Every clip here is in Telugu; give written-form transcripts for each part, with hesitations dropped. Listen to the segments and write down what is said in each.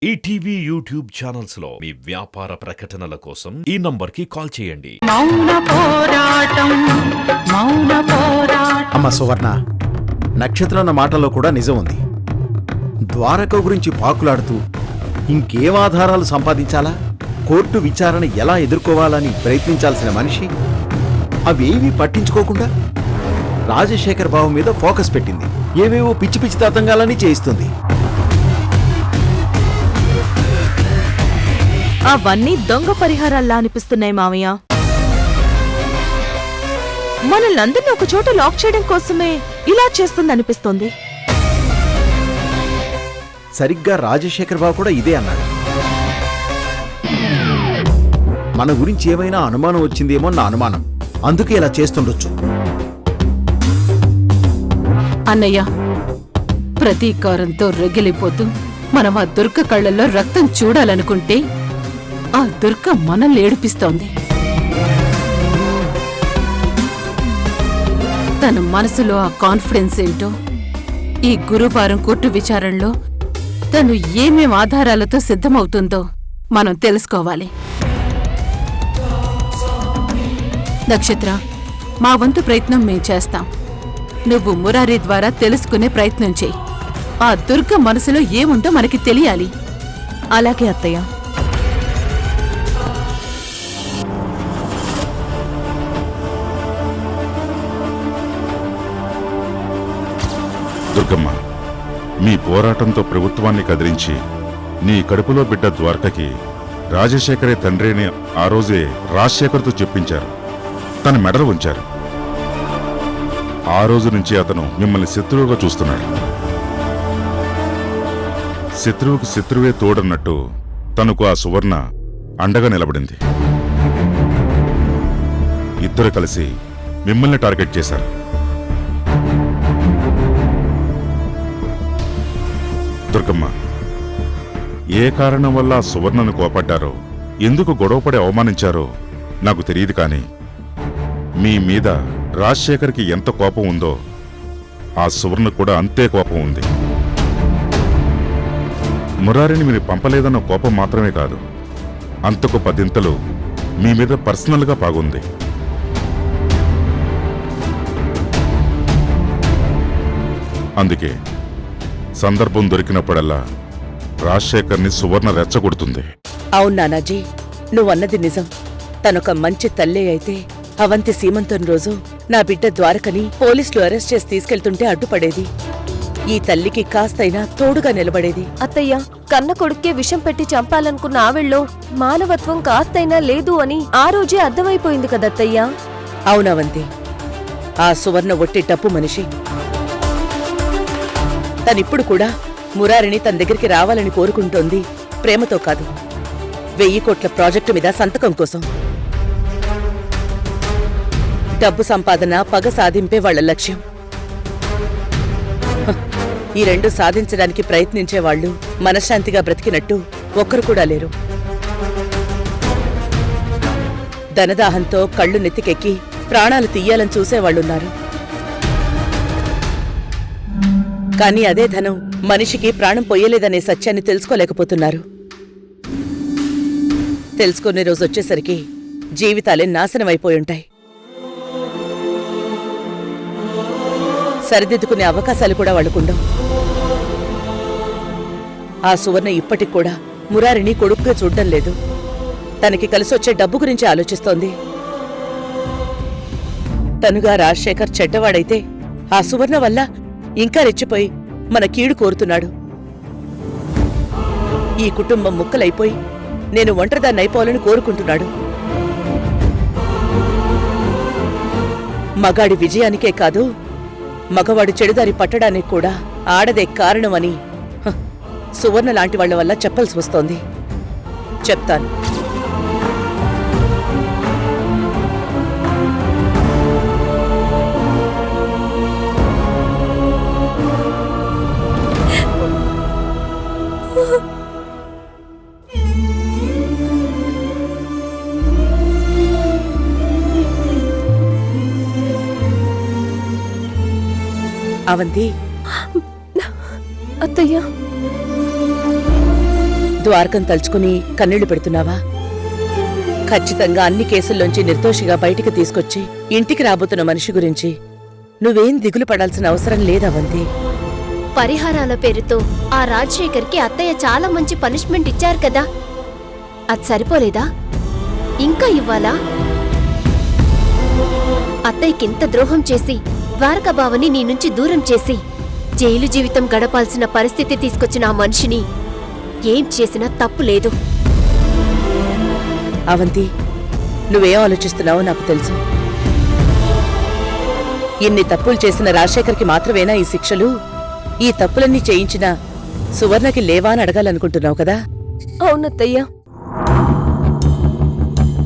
ఈటీవీ యూట్యూబ్ ఛానల్స్ లో మీ వ్యాపార ప్రకటనల కోసం ఈ నంబర్కి కాల్ చేయండి. అమ్మ సువర్ణ, నక్షత్రన్న మాటలో కూడా నిజం ఉంది. ద్వారక గురించి పాకులాడుతూ ఇంకేం ఆధారాలు సంపాదించాలా, కోర్టు విచారణ ఎలా ఎదుర్కోవాలని ప్రయత్నించాల్సిన మనిషి అవేవీ పట్టించుకోకుండా రాజశేఖర్ బాబు మీద ఫోకస్ పెట్టింది. ఏవేవో పిచ్చి పిచ్చి తతంగాలని చేయిస్తుంది. అవన్నీ దొంగ పరిహారాల్లా అనిపిస్తున్నాయి మావయ్య. మనల్నందరినీ ఒక చోట లాక్ చేయడం కోసమే ఇలా చేస్తుందనిపిస్తోంది. సరిగ్గా రాజశేఖర్ బాబు కూడా ఇదే అన్నాడు. మన గురించి ఏమైనా అనుమానం వచ్చిందేమో నా అనుమానం. అందుకే ఇలా చేస్తుండొచ్చు. అన్నయ్య, ప్రతీకారంతో రగిలిపోతూ మనం ఆ దుర్గ కళ్ళల్లో రక్తం చూడాలనుకుంటే ఆ దుర్గ మనల్ని ఏడిపిస్తోంది. తన మనసులో ఆ కాన్ఫిడెన్స్ ఏంటో ఈ గురువారం కోర్టు విచారణలో తను ఏమేం ఆధారాలతో సిద్ధమవుతుందో మనం తెలుసుకోవాలి. నక్షత్ర, మా వంతు ప్రయత్నం మేం చేస్తాం. నువ్వు మురారి ద్వారా తెలుసుకునే ప్రయత్నం చెయ్యి. ఆ దుర్గ మనసులో ఏముందో మనకి తెలియాలి. అలాగే అత్తయ్య. దుర్గమ్మ, మీ పోరాటంతో ప్రభుత్వాన్ని కదిలించి నీ కడుపులో బిడ్డ ద్వారకకి రాజశేఖరే తండ్రి అని ఆ రోజే రాజశేఖర్తో చెప్పించారు. తన మెడలు ఉంచారు. ఆ రోజు నుంచి అతను మిమ్మల్ని శత్రువుగా చూస్తున్నాడు. శత్రువుకి శత్రువే తోడన్నట్టు తనకు ఆ సువర్ణ అండగా నిలబడింది. ఇద్దరు కలిసి మిమ్మల్ని టార్గెట్ చేశారు. దుర్గమ్మ, ఏ కారణం వల్ల సువర్ణను కోపడ్డారో, ఎందుకు గొడవపడి అవమానించారో నాకు తెలియదు, కానీ మీ మీద రాజశేఖర్కి ఎంత కోపం ఉందో ఆ సువర్ణ కూడా అంతే కోపం ఉంది. మురారిని మీరు పంపలేదన్న కోపం మాత్రమే కాదు, అంతకు 10 మీ మీద పర్సనల్గా పాగుంది. అందుకే సందర్భం దొరికినప్పుడల్లా రాజశేఖర్ని సువర్ణ రెచ్చగొడుతుంది. అవును నానాజీ, నువ్వన్నది నిజం. తనొక మంచి తల్లే అయితే అవంతి సీమంతం రోజు నా బిడ్డ ద్వారకని పోలీసులు అరెస్ట్ చేసి తీసుకెళ్తుంటే అడ్డుపడేది. ఈ తల్లికి కాస్తైనా తోడుగా నిలబడేది. అత్తయ్య, కన్న కొడుక్కే విషం పెట్టి చంపాలనుకున్న ఆవిళ్ళలో మానవత్వం కాస్తైనా లేదు అని ఆ రోజే అర్థమైపోయింది కదత్తయ్యా. అవునవంతి, ఆ సువర్ణ ఒట్టి డప్పు మనిషి. తనిప్పుడు కూడా మురారిని తన దగ్గరికి రావాలని కోరుకుంటోంది ప్రేమతో కాదు, 1000 కోట్ల ప్రాజెక్టు మీద సంతకం కోసం. డబ్బు సంపాదన, పగ సాధింపే వాళ్ల లక్ష్యం. ఈ రెండు సాధించడానికి ప్రయత్నించేవాళ్లు మనశ్శాంతిగా బ్రతికినట్టు ఒక్కరు కూడా లేరు. ధనదాహంతో కళ్ళు నెత్తికెక్కి ప్రాణాలు తీయాలని చూసేవాళ్లున్నారు. కానీ అదే ధనం మనిషికి ప్రాణం పొయ్యలేదనే సత్యాన్ని తెలుసుకోలేకపోతున్నారు. తెలుసుకునే రోజొచ్చేసరికి జీవితాలే నాశనమైపోయుంటాయి. సరిదిద్దుకునే అవకాశాలు కూడా వాళ్ళకుండవు. ఆ సువర్ణ ఇప్పటికి కూడా మురారిని కొడుకుగా చూడ్డం లేదు. తనకి కలిసొచ్చే డబ్బు గురించి ఆలోచిస్తోంది. తనుగా రాజశేఖర్ చెడ్డవాడైతే ఆ సువర్ణ వల్ల ఇంకా రెచ్చిపోయి మన కీడు కోరుతున్నాడు. ఈ కుటుంబం ముక్కలైపోయి నేను ఒంటరిదాన్నైపోవాలని కోరుకుంటున్నాడు. మగాడి విజయానికే కాదు, మగవాడు చెడుదారి పట్టడానికి కూడా ఆడదే కారణమని సువర్ణ లాంటి వాళ్ల వల్ల చెప్పాల్సి వస్తోంది. చెప్తాను. అవంతి, అత్తయ్య, ద్వారకం తలుచుకుని కన్నీళ్లు పెడుతున్నావా? ఖచ్చితంగా అన్ని కేసుల్లోంచి నిర్దోషిగా బయటికి తీసుకొచ్చి ఇంటికి రాబోతున్న మనిషి గురించి నువ్వేం దిగులు పడాల్సిన అవసరం లేదవంతి. పరిహారాల పేరుతో ఆ రాజశేఖర్కి అత్తయ్య చాలా మంచి పనిష్మెంట్ ఇచ్చారు కదా, అది సరిపోలేదా? ఇంకా ఇవ్వాలా? అత్తయ్యకింత ద్రోహం చేసి ద్వారకాబావని నీ నుంచి దూరం చేసి జైలు జీవితం గడపాల్సిన పరిస్థితి తీసుకొచ్చిన ఆ మనిషిని ఏం చేసినా తప్పు లేదు. అవంతి, నువ్వేం ఆలోచిస్తున్నావో నాకు తెలుసు. ఇన్ని తప్పులు చేసిన రాజశేఖర్కి మాత్రమేనా ఈ శిక్షలు? ఈ తప్పులన్నీ చేయించిన సువర్ణకి లేవా అని అడగాలనుకుంటున్నావు కదా? అవునత్తయ్యా,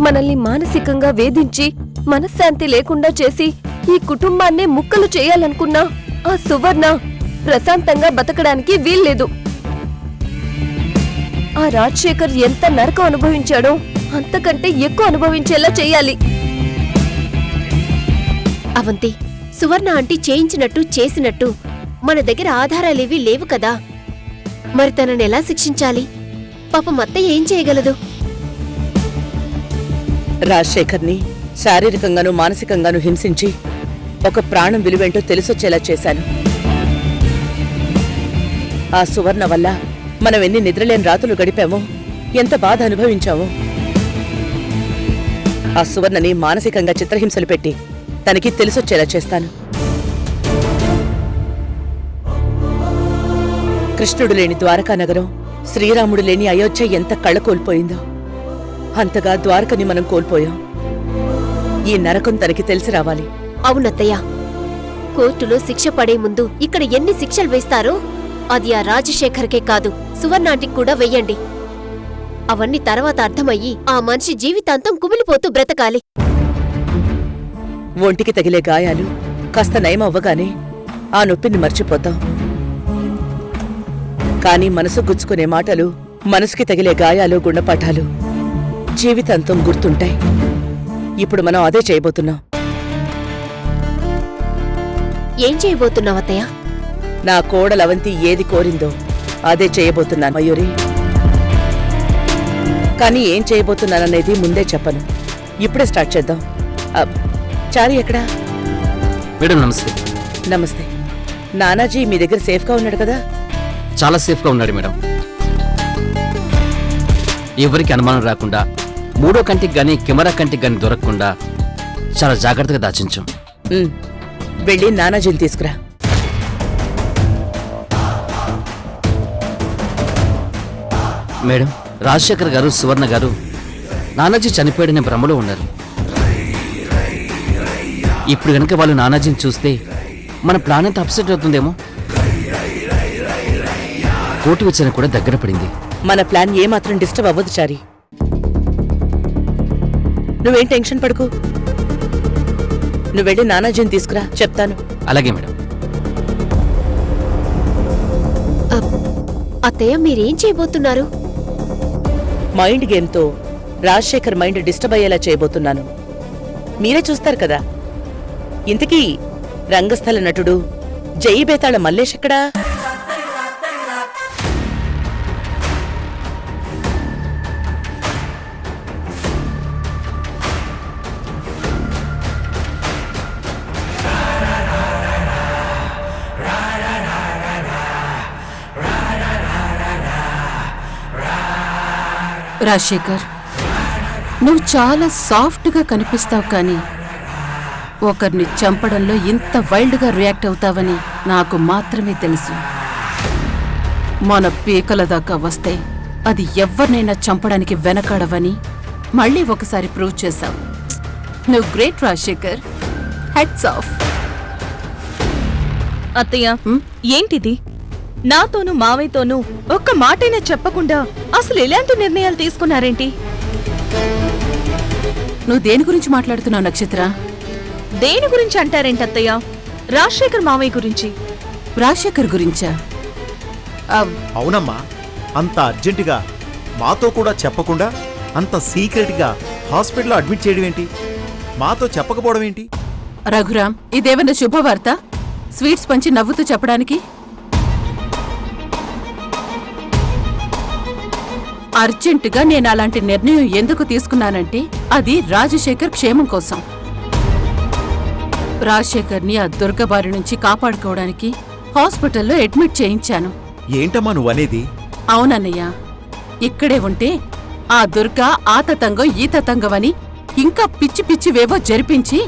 మనల్ని మానసికంగా వేధించి మనశ్శాంతి లేకుండా చేసి ఈ కుటుంబాన్నే ముక్కలు చేయాలనుకున్నా ఆ సువర్ణ ప్రశాంతంగా బతకడానికి వీల్లేదు. ఆ రాజశేఖర్ ఎంత నరకం అనుభవించాడో అంతకంటే ఎక్కువ అనుభవించేలా చెయ్యాలి. అవంతి, సువర్ణ ఆంటీ చేయించినట్టు చేసినట్టు మన దగ్గర ఆధారాలేవీ లేవు కదా, మరి తనని ఎలా శిక్షించాలి? పాపం అత్తయ్య ఏం చేయగలదు? రాజశేఖర్ని శారీరకంగానూ మానసికంగానూ హింసించి ఒక ప్రాణం విలువేంటో తెలిసొచ్చేలా చేశాను. ఆ సువర్ణ వల్ల మనం ఎన్ని నిద్రలేని రాత్రులు గడిపామో, ఎంత బాధ అనుభవించామో. ఆ సువర్ణని మానసికంగా చిత్రహింసలు పెట్టి తనకి తెలిసొచ్చేలా చేస్తాను. కృష్ణుడు లేని ద్వారకా నగరం, శ్రీరాముడు లేని అయోధ్య ఎంత కళ్ళ కోల్పోయిందో అంతగా ద్వారకని మనం కోల్పోయాం. ఈ నరకం తనకి తెలిసి రావాలి. అవునత్తయ్య, కోర్టులో శిక్ష పడే ముందు ఇక్కడ ఎన్ని శిక్షలు వేస్తారో అది ఆ రాజశేఖర్కే కాదు సువర్ణాంటికి కూడా వెయ్యండి. అవన్నీ తర్వాత అర్థమయ్యి ఆ మనిషి జీవితాంతం కుమిలిపోతూ బ్రతకాలి. ఒంటికి తగిలే గాయాలు కాస్త నయమవ్వగానే ఆ నొప్పిని మర్చిపోతాం. కానీ మనసు గుచ్చుకునే మాటలు, మనసుకి తగిలే గాయాలు, గుండపాఠాలు జీవితాంతం గుర్తుంటాయి. ఇప్పుడు మనం అదే చేయబోతున్నాం. ఏం చేయబోతున్నావు అత్తయ్య? నా కోడలవంతి ఏది కోరిందో అదే చేయబోతున్నాను మయూరి. కానీ ఏం చేయబోతున్నాననేది ముందే చెప్పను. ఇప్పుడే స్టార్ట్ చేద్దాం. చారి ఎక్కడా? మేడం నమస్తే. నమస్తే. నానాజీ మీ దగ్గర సేఫ్గా ఉన్నాడు కదా? చాలా సేఫ్గా ఉన్నాడు మేడం. ఎవరికి అనుమానం రాకుండా, మూడో కంటికి గానీ కెమెరా కంటికి గానీ దొరకకుండా చాలా జాగ్రత్తగా దాచించాం. వెళ్ళి నానాజీని తీసుకురా. మేడం, రాజశేఖర్ గారు, సువర్ణ గారు నానాజీ చనిపోయాడనే భ్రమలో ఉన్నారు. ఇప్పుడు గనక వాళ్ళు నానాజీని చూస్తే మన ప్లాన్ అంతా అప్సెట్ అవుతుందేమో. కోర్టు విచారణ కూడా దగ్గర పడింది. మన ప్లాన్ ఏమాత్రం డిస్టర్బ్ అవ్వదు చారి. నువ్వేం టెన్షన్ పడుకో. నువ్వు వెళ్ళి నానాజీని తీసుకురా, చెప్తాను. అలాగే మేడం. అత్తయ్య, మీరేం చేయబోతున్నారు? మైండ్ గేమ్తో రాజశేఖర్ మైండ్ డిస్టర్బ్ అయ్యేలా చేయబోతున్నాను. మీరే చూస్తారు కదా. ఇంతకీ రంగస్థల నటుడు జై బేతాళ మల్లేష్ ఎక్కడా? రాజశేఖర్, నువ్వు చాలా సాఫ్ట్గా కనిపిస్తావు, కానీ ఒకరిని చంపడంలో ఇంత వైల్డ్గా రియాక్ట్ అవుతావని నాకు మాత్రమే తెలుసు. మన పీకల దాకా వస్తే అది ఎవరినైనా చంపడానికి వెనకాడవని మళ్ళీ ఒకసారి ప్రూవ్ చేశావు. నువ్వు గ్రేట్ రాజశేఖర్. Heads of. అత్తయ్య, ఏంటిది? నాతోనూ మావయ్యతోనూ ఒక్క మాటైనా చెప్పకుండా అసలు ఎలాంటి నిర్ణయాలు తీసుకున్నారేంటి? నువ్వు దేని గురించి మాట్లాడుతున్నావు నక్షత్ర? దేని గురించి అంటారేంటి అత్తయ్య? రాజశేఖర్ మావయ్య గురించి. రాజశేఖర్ గురించా? అవునమ్మా, అంత అర్జెంటుగా మాతో కూడా చెప్పకుండా అంత సీక్రెట్గా హాస్పిటల్లో అడ్మిట్ చేయడం ఏంటి? మాతో చెప్పకపోవడం ఏంటి? రఘురామ్, ఇదేమన్నా శుభవార్త? స్వీట్స్ పంచి నవ్వుతూ చెప్పడానికి? అర్జెంటుగా నేను అలాంటి నిర్ణయం ఎందుకు తీసుకున్నానంటే అది రాజశేఖర్ క్షేమం కోసం. రాజశేఖర్ని ఆ దుర్గ బారి నుంచి కాపాడుకోవడానికి హాస్పిటల్లో అడ్మిట్ చేయించాను. ఏంటమ్మా నువ్వనేది? అవునన్నయ్య, ఇక్కడే ఉంటే ఆ దుర్గ ఆ తతంగం ఈ తతంగం అని ఇంకా పిచ్చి పిచ్చివేవో జరిపించి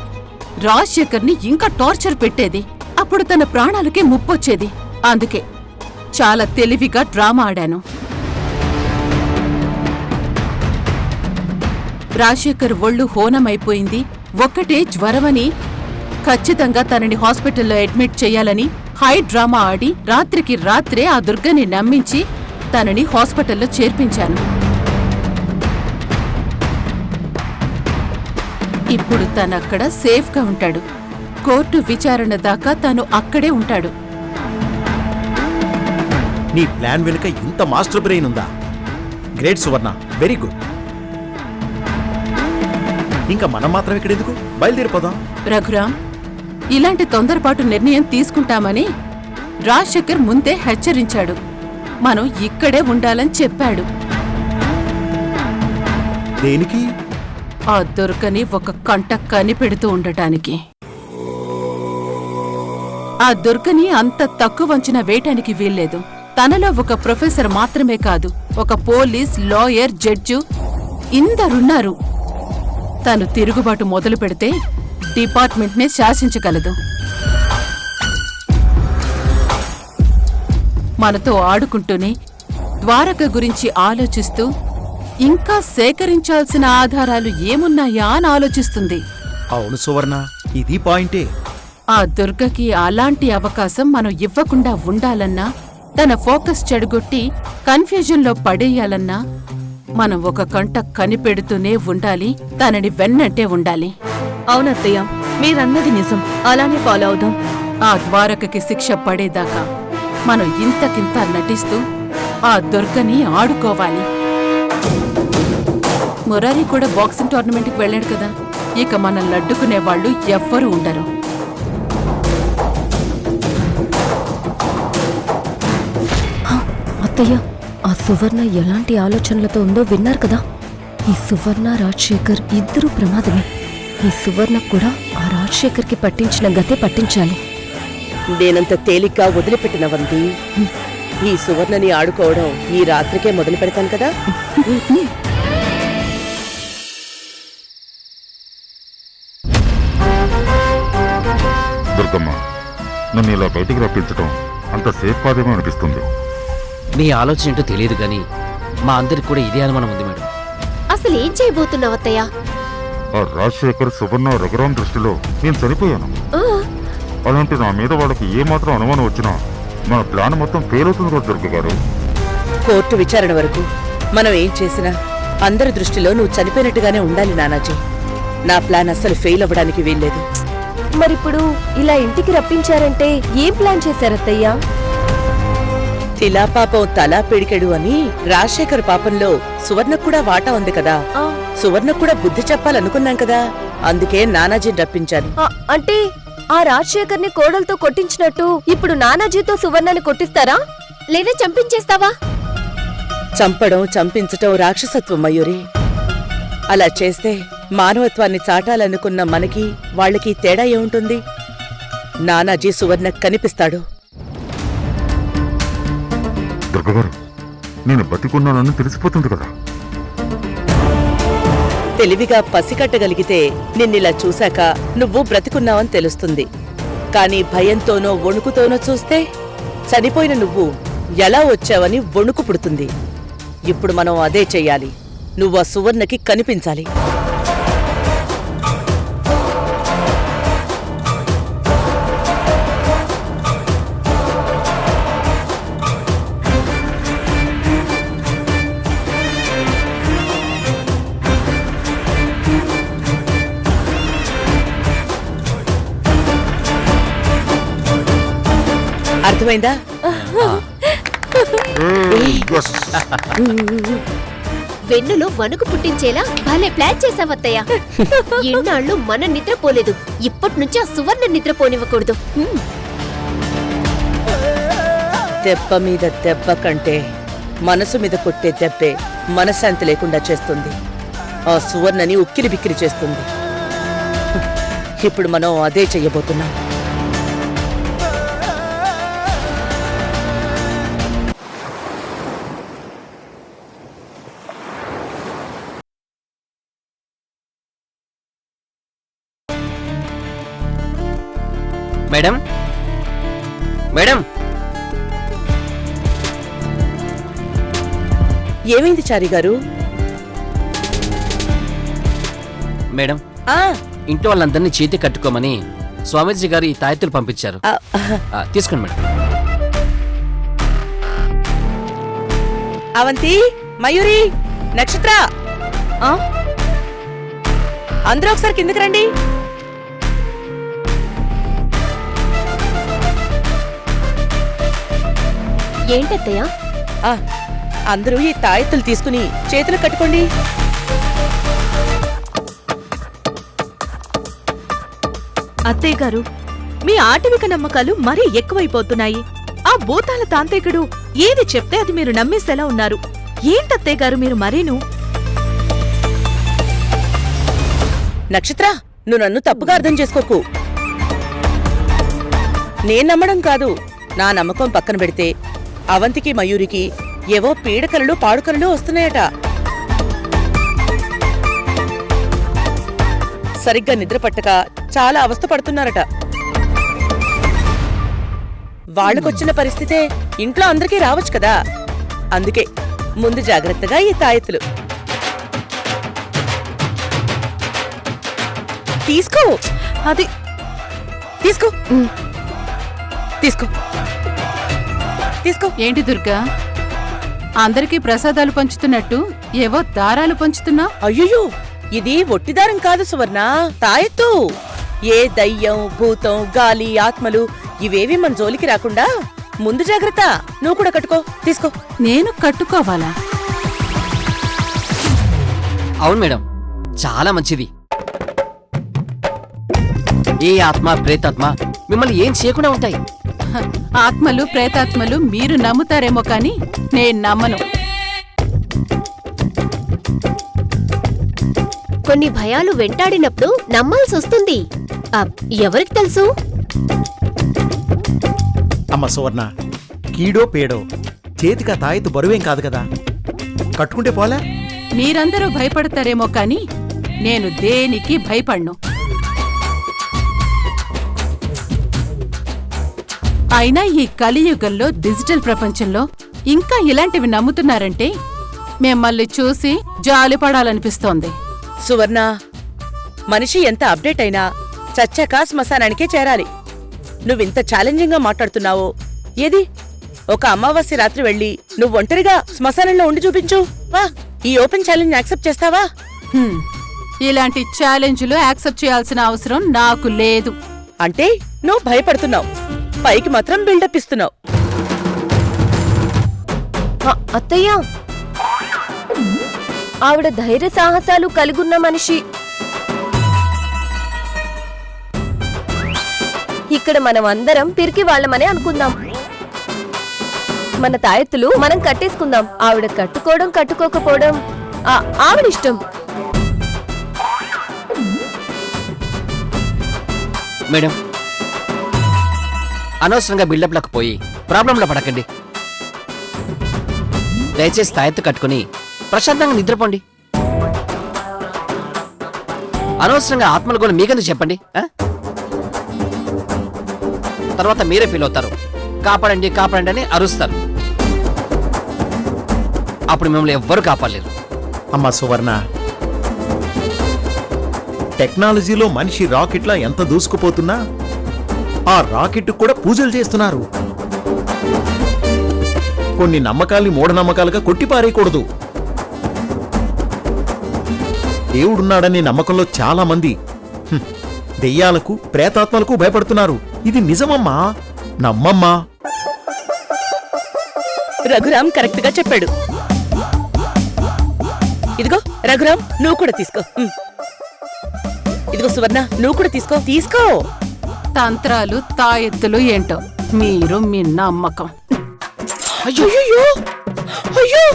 రాజశేఖర్ని ఇంకా టార్చర్ పెట్టేది. అప్పుడు తన ప్రాణాలకే ముప్పొచ్చేది. అందుకే చాలా తెలివిగా డ్రామా ఆడాను. రాజశేఖర్ ఒళ్ళు హోనమైపోయింది, ఒక్కటే జ్వరమని, ఖచ్చితంగా తనని హాస్పిటల్లో అడ్మిట్ చెయ్యాలని హై డ్రామా ఆడి రాత్రికి రాత్రే ఆ దుర్గని నమ్మించి తనని హాస్పిటల్లో చేర్పించాను. ఇప్పుడు తనక్కడ సేఫ్గా ఉంటాడు. కోర్టు విచారణ దాకా తను అక్కడే ఉంటాడు. నీ ప్లాన్ వెనుక ఇంత మాస్టర్ బ్రెయిన్ ఉందా? గ్రేట్ సువర్ణ, వెరీ గుడ్. ఇంకా మనం మాత్రం ఇక్కడ ఎందుకు? బయలుదేరిపోదాం. రఘురాం, ఇలాంటి తొందరపాటు నిర్ణయం తీసుకుంటామని రాజశేఖర్ ముందే హెచ్చరించాడు. మనం ఇక్కడే ఉండాలని చెప్పాడు. దేనికి? ఆ దుర్గని ఒక కంట కనిపెడుతూ ఉండటానికి. ఆ దుర్గని అంత తక్కువ అంచనా వేయటానికి వీల్లేదు. తనలో ఒక ప్రొఫెసర్ మాత్రమే కాదు, ఒక పోలీస్, లాయర్, జడ్జు ఇందరున్నారు. తను తిరుగుబాటు మొదలు పెడితే డిపార్ట్మెంట్నే శాసించగలదు. మనతో ఆడుకుంటూనే ద్వారక గురించి ఆలోచిస్తూ ఇంకా సేకరించాల్సిన ఆధారాలు ఏమున్నాయా అని ఆలోచిస్తుంది. అవును సువర్ణ, ఇది పాయింటే. ఆ దుర్గకి అలాంటి అవకాశం మనం ఇవ్వకుండా ఉండాలన్నా, తన ఫోకస్ చెడగొట్టి కన్ఫ్యూజన్లో పడేయాలన్నా మనం ఒక కంట కనిపెడుతూనే ఉండాలి, తనని వెన్నంటే ఉండాలి. అవునత్తయ్య, మీరన్నది నిజం. అలానే ఫాలో అవుదాం. ఆ ద్వారకకి శిక్ష పడేదాకా మనం ఇంతకింత నటిస్తూ ఆ దుర్గని ఆడుకోవాలి. మురారి కూడా బాక్సింగ్ టోర్నమెంట్కి వెళ్ళాడు కదా, ఇక మనల్ని అడ్డుకునే వాళ్ళు ఎవ్వరూ ఉండరు. అత్తయ్య, ఆ సువర్ణ ఎలాంటి ఆలోచనలతో ఉందో విన్నారు కదా. ఈ సువర్ణ, రాజశేఖర్ ఇద్దరూ ప్రమాదమే. ఈ సువర్ణ కూడా ఆ రాజశేఖర్కి పట్టించిన గతే పట్టించాలి. నేనంత తేలిగ్గా వదిలిపెట్టినవంది. ఈ సువర్ణని ఆడుకోవడం ఈ రాత్రికే మొదలు పెడతాను కదా. దుర్గమ్మ, నన్ను ఇలా బయటికి రప్పించడం అంత సేఫ్ కాదేమో అనిపిస్తుంది. మీ ఆలోచన ఏంటో తెలియదు కానీ మా అందరికి కూడా ఇదే అనుమానం ఉంది మేడం. అసలు ఏం చేయబోతున్నావు అత్తయ్య? ఆ రాజశేఖర్, సువర్ణ, రఘురాం దృష్టిలో నేను చనిపోయాను. ఆ, అలాంటి నా మీద వాళ్ళకి ఏమాత్రం అనుమానం వచ్చినా మన ప్లాన్ మొత్తం ఫెయిల్ అవుతుంది కదా దుర్గ గారు. కోర్టు విచారణ వరకు మనం ఏం చేసినా అందరి దృష్టిలో నువ్వు చనిపోయినట్టుగానే ఉండాలి నానాజీ. నా ప్లాన్ అస్సలు ఫెయిల్ అవ్వడానికి వీల్లేదు. మరిప్పుడు ఇలా ఇంటికి రప్పించారంటే ఏం ప్లాన్ చేశారత్తయ్యా? తిలా పాపం తలా పిడికెడు అని రాజశేఖర్ పాపంలో సువర్ణకు కూడా వాటా ఉంది కదా. సువర్ణకు కూడా బుద్ధి చెప్పాలనుకున్నాం కదా, అందుకే నానాజీని రప్పించాను. అంటే ఆ రాజశేఖర్ని కోడలతో కొట్టించినట్టు ఇప్పుడు నానాజీతో సువర్ణని కొట్టిస్తారా? లేదా చంపించేస్తావా? చంపడం, చంపించటం రాక్షసత్వం మయూరి. అలా చేస్తే మానవత్వాన్ని చాటాలనుకున్న మనకి వాళ్ళకి తేడా ఏముంటుంది? నానాజీ సువర్ణ కనిపిస్తాడు. దుర్గగారు, నేను బతికున్నానని తెలిసిపోతుంది కదా. తెలివిగా పసికట్టగలిగితే నిన్నిలా చూశాక నువ్వు బ్రతికున్నావని తెలుస్తుంది. కాని భయంతోనో వణుకుతోనో చూస్తే చనిపోయిన నువ్వు ఎలా వచ్చావని వణుకు పుడుతుంది. ఇప్పుడు మనం అదే చెయ్యాలి. నువ్వు ఆ సువర్ణకి కనిపించాలి. అర్థమైందా? వెన్నులో వణుకు పుట్టించేలా భలే ప్లాన్ చేసావత్తయ్య. ఇన్నాళ్ళు మనం నిద్రపోలేదు, ఇప్పటి నుంచి ఆ సువర్ణ నిద్రపోనివ్వకూడదు. దెబ్బ మీద దెబ్బ కంటే మనసు మీద కొట్టే దెబ్బే మనశ్శాంతి లేకుండా చేస్తుంది. ఆ సువర్ణని ఉక్కిరి బిక్కిరి చేస్తుంది. ఇప్పుడు మనం అదే చెయ్యబోతున్నాం. మేడం మేడం ఏమైంది చారి గారు? మేడం ఆ ఇంట్లో వాళ్ళందరినీ చేతి కట్టుకోమని స్వామీజీ గారు ఈ తాయెత్తులు పంపించారు. ఆ, తీసుకోండి మేడం. అవంతి, మయూరి, నక్షత్ర, ఆ? అందరూ ఒకసారి కిందకి రండి. ఏంటత్తయ్య? ఆ, అందరూ ఈ తాయెత్తులు తీసుకుని చేతులు కట్టుకోండి. అత్తయ్య గారు, మీ ఆటవిక నమ్మకాలు మరీ ఎక్కువైపోతున్నాయి. ఆ భూతాల తాంత్రికుడు ఏది చెప్తే అది మీరు నమ్మేసేలా ఉన్నారు. ఏంటత్తయ్య గారు మీరు మరీను? నక్షత్ర, నువ్వు నన్ను తప్పుగా అర్థం చేసుకోకు. నేను నమ్మడం కాదు, నా నమ్మకం పక్కన పెడితే అవంతికి మయూరికి ఏవో పీడకలలు పాడుకలలు వస్తున్నాయట. సరిగ్గా నిద్ర పట్టక చాలా అవస్థ పడుతున్నారట. వాళ్ళకొచ్చిన పరిస్థితే ఇంట్లో అందరికీ రావచ్చు కదా. అందుకే ముందు జాగ్రత్తగా ఈ తాయెత్తులు తీసుకో. అది తీసుకో తీసుకో తీసుకో. ఏంటి దుర్గా, అందరికీ ప్రసాదాలు పంచుతున్నట్టు ఏవో దారాలు పంచుతున్నా? అయ్యో, ఇది ఒట్టిదారం కాదు సువర్ణ, తాయెత్తు. ఏ దయ్యం, భూతం, గాలి, ఆత్మలు ఇవేవి మన జోలికి రాకుండా ముందు జాగ్రత్త. నువ్వు కూడా కట్టుకో. తీసుకో. నేను కట్టుకోవాలా? అవును మేడం, చాలా మంచిది. ఏ ఆత్మ ప్రేతాత్మ మిమ్మల్ని ఏం చేయకుండా ఉంటాయి. హ, ఆత్మలు ప్రేతాత్మలు మీరు నమ్ముతారేమో కాని నేను నమ్మను. కొన్ని భయాలు వెంటాడినప్పుడు నమ్మాల్సొస్తుంది. ఎవరికి తెలుసు? అమ్మ సువర్ణ, కీడో పేడో చేతికి ఆ తాయెత్తు బరువేం కాదు కదా, కట్టుకుంటే పోలే. మీరందరూ భయపడతారేమో కాని నేను దేనికి భయపడ్ను. అయినా ఈ కలియుగంలో డిజిటల్ ప్రపంచంలో ఇంకా ఇలాంటివి నమ్ముతున్నారంటే మిమ్మల్ని చూసి జాలిపడాలనిపిస్తోంది. సువర్ణ, మనిషి ఎంత అప్డేట్ అయినా చచ్చాక శ్మశానానికే చేరాలి. నువ్వింత ఛాలెంజింగ్ గా మాట్లాడుతున్నావో. ఏది ఒక అమావాస్య రాత్రి వెళ్ళి నువ్వు ఒంటరిగా శ్మశానంలో ఉండి చూపించు. వా, ఈ ఓపెన్ ఛాలెంజ్ యాక్సెప్ట్ చేస్తావా? హ్మ్, ఇలాంటి ఛాలెంజ్లు యాక్సెప్ట్ చేయాల్సిన అవసరం నాకు లేదు. అంటే నువ్వు భయపడుతున్నావు, పైకి మాత్రం బిల్డప్ ఇస్తున్నావు. అత్తయ్య, ఆవిడ ధైర్య సాహసాలు కలిగున్న మనిషి. ఇక్కడ మనం అందరం పిరికి వాళ్ళమనే అనుకుందాం. మన తాయెత్తులు మనం కట్టేసుకుందాం. ఆవిడ కట్టుకోవడం కట్టుకోకపోవడం ఆవిడిష్టం. మేడం, అనవసరంగా బిల్డప్లకు పోయి ప్రాబ్లంలో పడకండి. దయచేసి తాయెత్తు కట్టుకుని ప్రశాంతంగా నిద్రపోండి. అనవసరంగా ఆత్మల గోలు మీకెందుకు చెప్పండి? తర్వాత మీరే ఫీల్ అవుతారు. కాపాడండి కాపాడండి అని అరుస్తారు. అప్పుడు మిమ్మల్ని ఎవ్వరూ కాపాడలేరు. అమ్మ సువర్ణ, టెక్నాలజీలో మనిషి రాకెట్లా ఎంత దూసుకుపోతున్నా ఆ రాకెట్ కూడా పూజలు చేస్తున్నారు. కొన్ని నమ్మకాల్ని మూఢనమ్మకాలుగా కొట్టిపారేయకూడదు. దేవుడున్నాడనే నమ్మకంలో చాలా మంది దెయ్యాలకు ప్రేతాత్మలకు భయపడుతున్నారు. ఇది నిజమమ్మా, నమ్మమ్మా. రఘురాం కరెక్ట్ గా చెప్పాడు. ఇదిగో రఘురాం, నువ్వు కూడా తీసుకో. ఇదిగో సువర్ణ, నువ్వు కూడా తీసుకో. తీసుకో. తంత్రాలు తాయెత్తులు ఏంటో మీరు మీ నమ్మకం. అయ్యో అయ్యో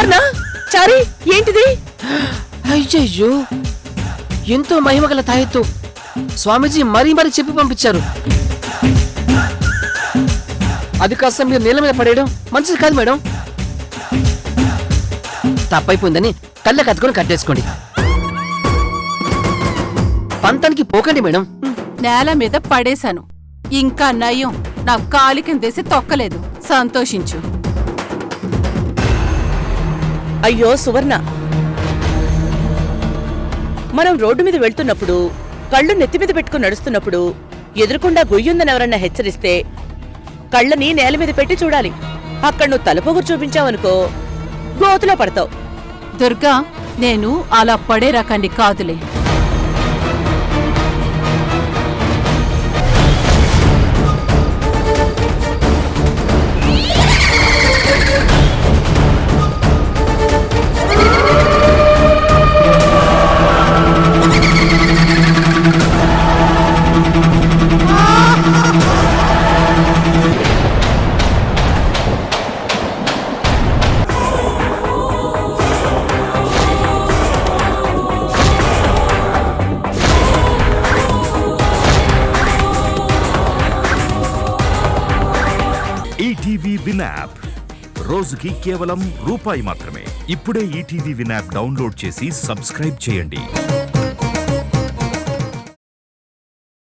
సువర్ణ, చారి, ఏంటిది? అయ్యయ్యో, ఎంతో మహిమగల తాయెత్తు స్వామీజీ మరీ మరీ చెప్పి పంపించారు. అది కాస్త మీరు నీళ్ళ మీద పడేయడం మంచిది కాదు మేడం. తప్పైపోయిందని కళ్ళకి అతుకొని కట్టేసుకోండి. పంతానికి పోకండి మేడం. నేల మీద పడేశాను. ఇంకా నయం, నా కాలి కిందేసి తొక్కలేదు. సంతోషించు. అయ్యో సువర్ణ, మనం రోడ్డు మీద వెళ్తున్నప్పుడు, కళ్ళు నెత్తి మీద పెట్టుకుని నడుస్తున్నప్పుడు ఎదురుకుండా గొయ్యుందని ఎవరన్నా హెచ్చరిస్తే కళ్ళని నేల మీద పెట్టి చూడాలి. అక్కడ నువ్వు తలపొగురు చూపించావనుకో గోతులో పడతావు. దుర్గా, నేను అలా పడే రకాన్ని కాదులే. ఈటీవీ విన్ యాప్ రోజుకి కేవలం రూపాయి మాత్రమే. ఇప్పుడే ఈటీవీ విన్ యాప్ డౌన్లోడ్ చేసి సబ్స్క్రైబ్ చేయండి.